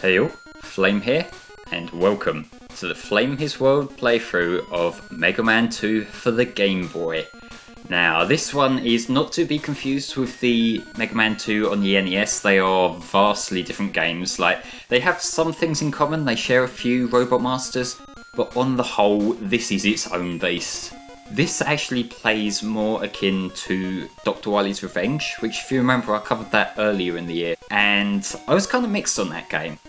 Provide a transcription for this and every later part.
Hey all, Flame here, and welcome to the FlameHisWorld playthrough of Mega Man 2 for the Game Boy. Now, this one is not to be confused with the Mega Man 2 on the NES. They are vastly different games. They have some things in common, they share a few Robot Masters, but on the whole, this is its own beast. This actually plays more akin to Dr. Wily's Revenge, which if you remember I covered that earlier in the year, and I was kind of mixed on that game.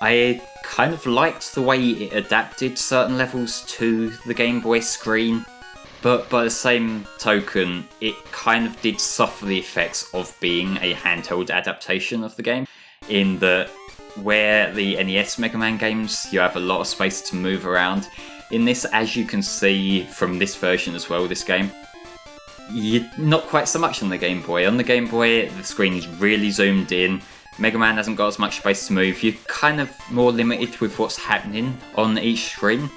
I kind of liked the way it adapted certain levels to the Game Boy screen, but by the same token, it kind of did suffer the effects of being a handheld adaptation of the game, in that where the NES Mega Man games, you have a lot of space to move around. In this, as you can see from this version as well, this game, not quite so much on the Game Boy. On the Game Boy, the screen is really zoomed in. Mega Man hasn't got as much space to move. You're kind of more limited with what's happening on each screen.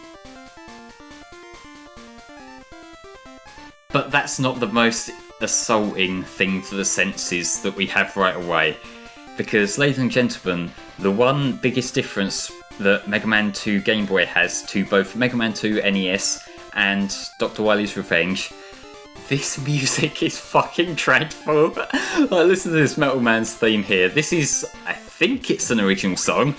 But that's not the most assaulting thing to the senses that we have right away. Because, ladies and gentlemen, the one biggest difference that Mega Man 2 Game Boy has to both Mega Man 2 NES and Dr. Wily's Revenge, this music is fucking dreadful. Listen to this Metal Man's theme here. This is, I think it's an original song.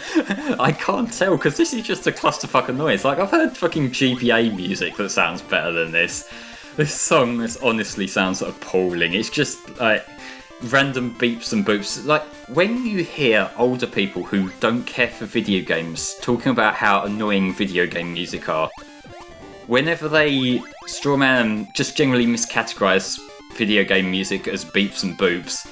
I can't tell because this is just a clusterfuck of noise. I've heard fucking GBA music that sounds better than this. This song honestly sounds appalling. It's just random beeps and boops. When you hear older people who don't care for video games talking about how annoying video game music are, whenever they straw man and just generally miscategorize video game music as beeps and boops,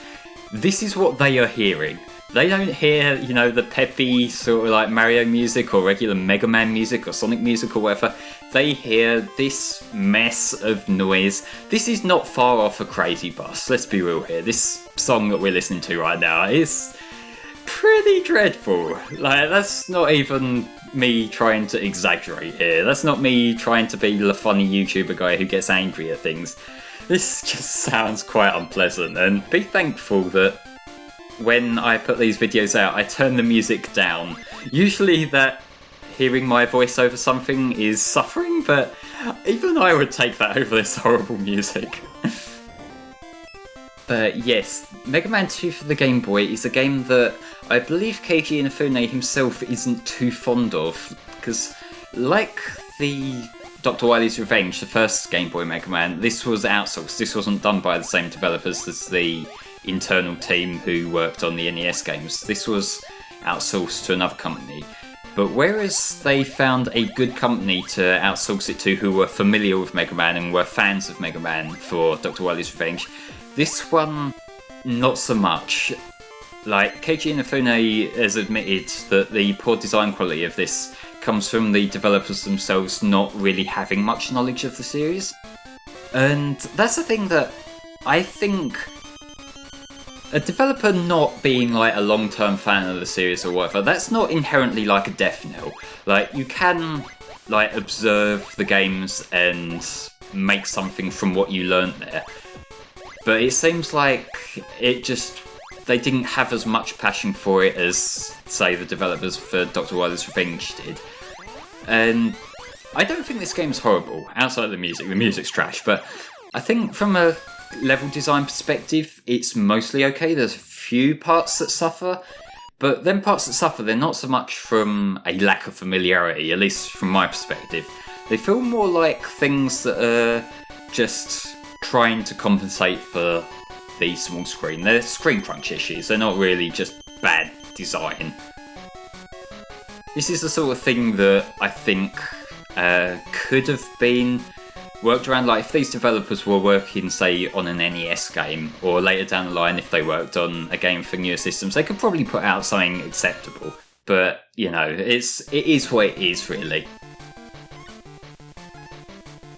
this is what they are hearing. They don't hear, the peppy sort of Mario music or regular Mega Man music or Sonic music or whatever. They hear this mess of noise. This is not far off a Crazy Bus, let's be real here. This song that we're listening to right now is pretty dreadful. That's not even me trying to exaggerate here. That's not me trying to be the funny YouTuber guy who gets angry at things. This just sounds quite unpleasant, and be thankful that when I put these videos out, I turn the music down. Usually that hearing my voice over something is suffering, but even I would take that over this horrible music. But yes, Mega Man 2 for the Game Boy is a game that I believe Keiji Inafune himself isn't too fond of, because like the Dr. Wily's Revenge, the first Game Boy Mega Man, this was outsourced. This wasn't done by the same developers as the internal team who worked on the NES games. This was outsourced to another company. But whereas they found a good company to outsource it to who were familiar with Mega Man and were fans of Mega Man for Dr. Wily's Revenge, this one, not so much. Keiji Inafune has admitted that the poor design quality of this comes from the developers themselves not really having much knowledge of the series. And that's the thing that I think a developer not being a long-term fan of the series or whatever, that's not inherently a death knell. You can observe the games and make something from what you learnt there. But it seems like they didn't have as much passion for it as, say, the developers for Dr. Wily's Revenge did. And I don't think this game's horrible, outside of the music. The music's trash, but I think from a level design perspective, it's mostly okay. There's a few parts that suffer, but them parts that suffer, they're not so much from a lack of familiarity, at least from my perspective. They feel more like things that are just trying to compensate for the small screen. They're screen crunch issues, they're not really just bad design. This is the sort of thing that I think could have been worked around. If these developers were working, say, on an NES game, or later down the line if they worked on a game for newer systems, they could probably put out something acceptable. But, it is what it is, really.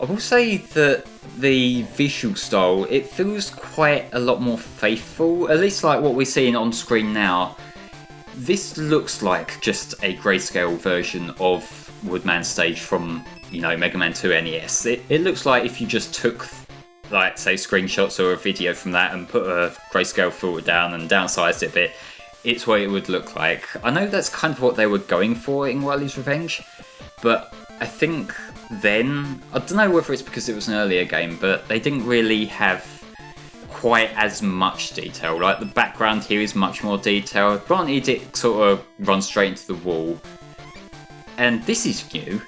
I will say that the visual style, it feels quite a lot more faithful, at least what we're seeing on screen now. This looks like just a grayscale version of Woodman Stage from Mega Man 2 NES. It looks like if you just took say screenshots or a video from that and put a grayscale filter down and downsized it a bit, it's what it would look like. I know that's kind of what they were going for in Wily's Revenge, but I think then, I don't know whether it's because it was an earlier game, but they didn't really have quite as much detail. Like, the background here is much more detailed. Granted, it sort of runs straight into the wall. And this is new.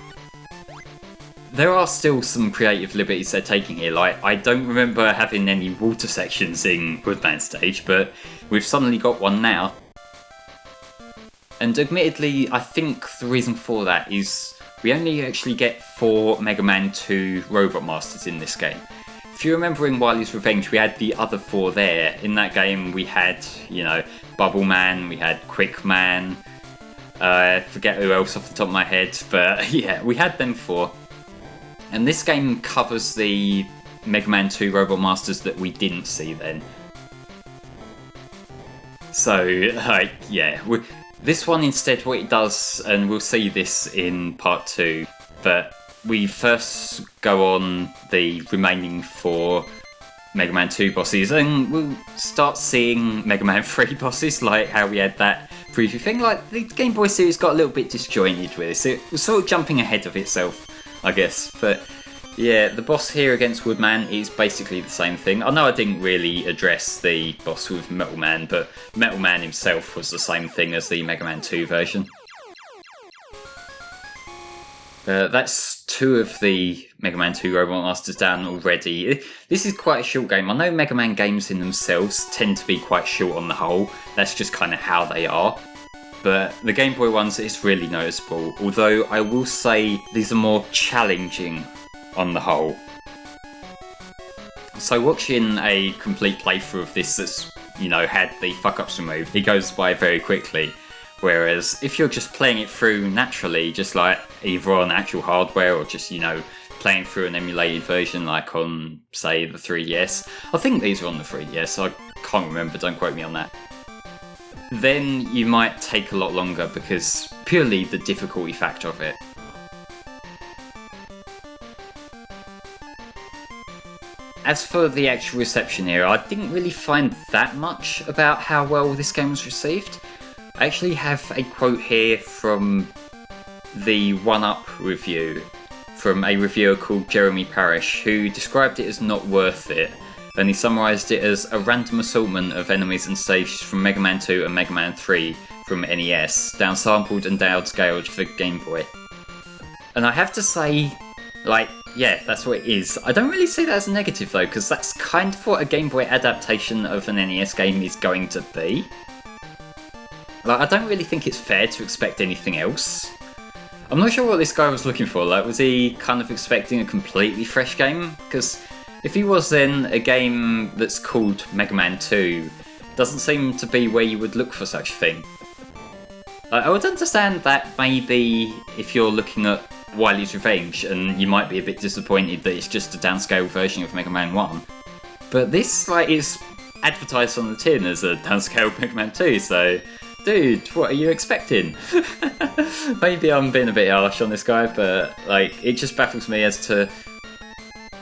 There are still some creative liberties they're taking here. Like, I don't remember having any water sections in Woodman stage, but we've suddenly got one now. And admittedly, I think the reason for that is we only actually get 4 Mega Man 2 Robot Masters in this game. If you remember in Wily's Revenge, we had the other 4 there. In that game, we had, you know, Bubble Man, we had Quick Man, I forget who else off the top of my head, but yeah, we had them 4. And this game covers the Mega Man 2 Robot Masters that we didn't see then. So, like, yeah, this one instead, what it does, and we'll see this in part 2, but we first go on the remaining 4 Mega Man 2 bosses, and we'll start seeing Mega Man 3 bosses, like how we had that preview thing. Like, the Game Boy series got a little bit disjointed with this. It was sort of jumping ahead of itself, I guess. But yeah, the boss here against Woodman is basically the same thing. I know I didn't really address the boss with Metal Man, but Metal Man himself was the same thing as the Mega Man 2 version. That's 2 of the Mega Man 2 Robot Masters down already. This is quite a short game. I know Mega Man games in themselves tend to be quite short on the whole. That's just kind of how they are. But the Game Boy ones, it's really noticeable. Although I will say these are more challenging on the whole. So watching a complete playthrough of this that's, you know, had the fuck-ups removed, it goes by very quickly. Whereas if you're just playing it through naturally, just like either on actual hardware or just, you know, playing through an emulated version like on, say, the 3DS. I think these are on the 3DS, I can't remember, don't quote me on that. Then you might take a lot longer because purely the difficulty factor of it. As for the actual reception here, I didn't really find that much about how well this game was received. I actually have a quote here from the 1UP review, from a reviewer called Jeremy Parrish, who described it as not worth it, and he summarised it as a random assortment of enemies and stages from Mega Man 2 and Mega Man 3 from NES, downsampled and downscaled for Game Boy. And I have to say, like, yeah, that's what it is. I don't really see that as a negative though, because that's kind of what a Game Boy adaptation of an NES game is going to be. Like, I don't really think it's fair to expect anything else. I'm not sure what this guy was looking for. Like, was he kind of expecting a completely fresh game? Because if he was, then a game that's called Mega Man 2 doesn't seem to be where you would look for such a thing. Like, I would understand that maybe if you're looking at Wily's Revenge and you might be a bit disappointed that it's just a downscaled version of Mega Man 1. But this, like, is advertised on the tin as a downscaled Mega Man 2, so dude, what are you expecting? Maybe I'm being a bit harsh on this guy, but like, it just baffles me as to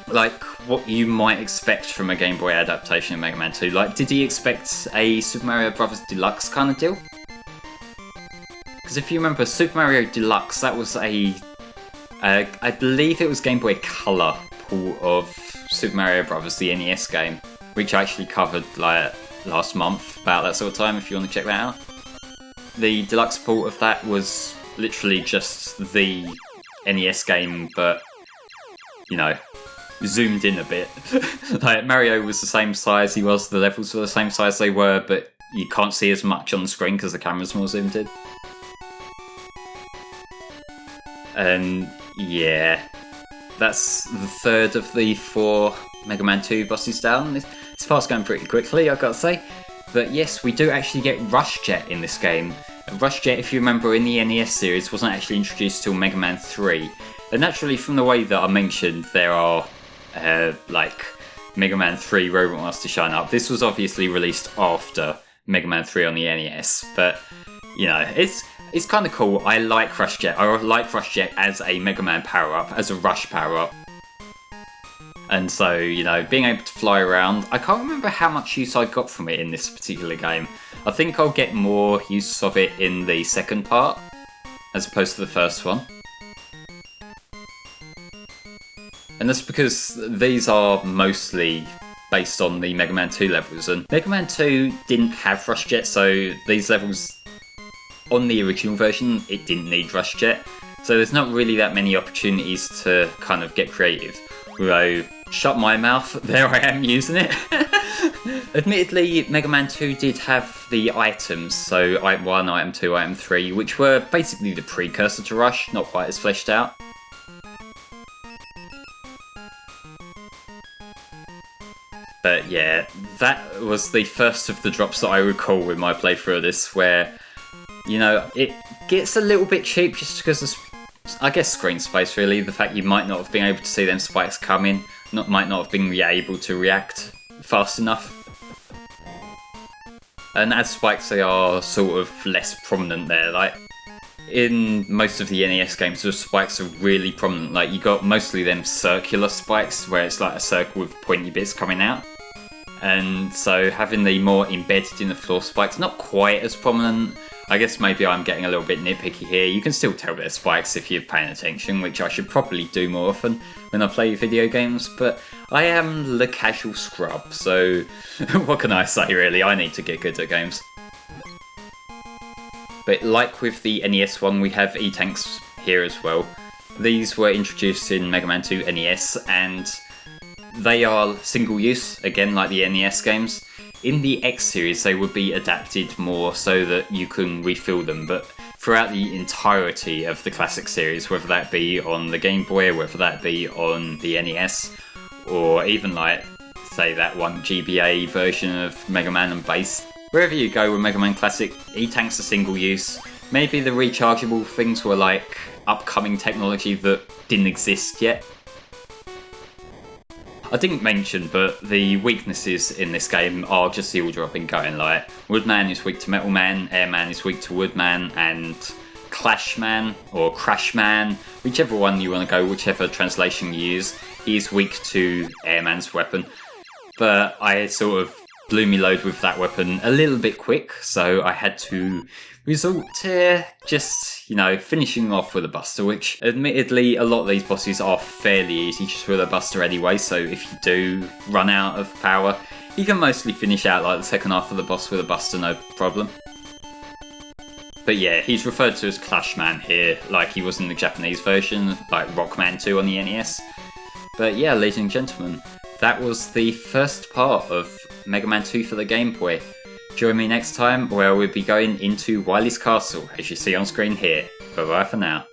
like what you might expect from a Game Boy adaptation of Mega Man 2. Like, did he expect a Super Mario Bros. Deluxe kind of deal? Because if you remember, Super Mario Deluxe, that was I believe it was Game Boy Color port of Super Mario Bros. The NES game, which I actually covered like last month, about that sort of time, if you want to check that out. The deluxe port of that was literally just the NES game, but, you know, zoomed in a bit. Like, Mario was the same size he was, the levels were the same size they were, but you can't see as much on the screen because the camera's more zoomed in. And yeah, that's the third of the 4 Mega Man 2 bosses down. This part's going pretty quickly, I've got to say. But yes, we do actually get Rush Jet in this game. Rush Jet, if you remember, in the NES series, wasn't actually introduced till Mega Man 3. And naturally, from the way that I mentioned, there are, like, Mega Man 3 Robot Master shine up. This was obviously released after Mega Man 3 on the NES, but, you know, it's kind of cool. I like Rush Jet. I like Rush Jet as a Mega Man power-up, as a Rush power-up. And so, you know, being able to fly around, I can't remember how much use I got from it in this particular game. I think I'll get more use of it in the second part, as opposed to the first one. And that's because these are mostly based on the Mega Man 2 levels, and Mega Man 2 didn't have Rush Jet, so these levels, on the original version, it didn't need Rush Jet, so there's not really that many opportunities to kind of get creative. Although, shut my mouth, there I am using it. Admittedly, Mega Man 2 did have the items, so Item 1, Item 2, Item 3, which were basically the precursor to Rush, not quite as fleshed out. But yeah, that was the first of the drops that I recall with my playthrough of this, where, you know, it gets a little bit cheap just because of, I guess, screen space really. The fact you might not have been able to see them spikes coming, might not have been able to react fast enough. And as spikes, they are sort of less prominent there. Like, in most of the NES games, the spikes are really prominent. Like, you got mostly them circular spikes, where it's like a circle with pointy bits coming out. And so having the more embedded in the floor spikes, not quite as prominent. I guess maybe I'm getting a little bit nitpicky here. You can still tell they're spikes if you're paying attention, which I should probably do more often when I play video games, but I am the casual scrub, so what can I say really? I need to get good at games. But like with the NES one, we have E-Tanks here as well. These were introduced in Mega Man 2 NES, and they are single use, again like the NES games. In the X series they would be adapted more so that you can refill them, but throughout the entirety of the classic series, whether that be on the Game Boy, whether that be on the NES, or even like, say, that one GBA version of Mega Man and Bass, wherever you go with Mega Man Classic, E-Tanks are single use. Maybe the rechargeable things were like upcoming technology that didn't exist yet. I didn't mention, but the weaknesses in this game are just the order I've been going. Like, Woodman is weak to Metal Man, Airman is weak to Woodman, and Clash Man, or Crash Man, whichever one you want to go, whichever translation you use, is weak to Airman's weapon. But I sort of blew me load with that weapon a little bit quick, so I had to resort to just, you know, finishing off with a Buster, which admittedly a lot of these bosses are fairly easy just with a Buster anyway, so if you do run out of power, you can mostly finish out like the second half of the boss with a Buster, no problem. But yeah, he's referred to as Clash Man here, like he was in the Japanese version, like Rockman 2 on the NES. But yeah, ladies and gentlemen, that was the first part of Mega Man 2 for the Game Boy. Join me next time where we'll be going into Wily's castle, as you see on screen here. Bye bye for now.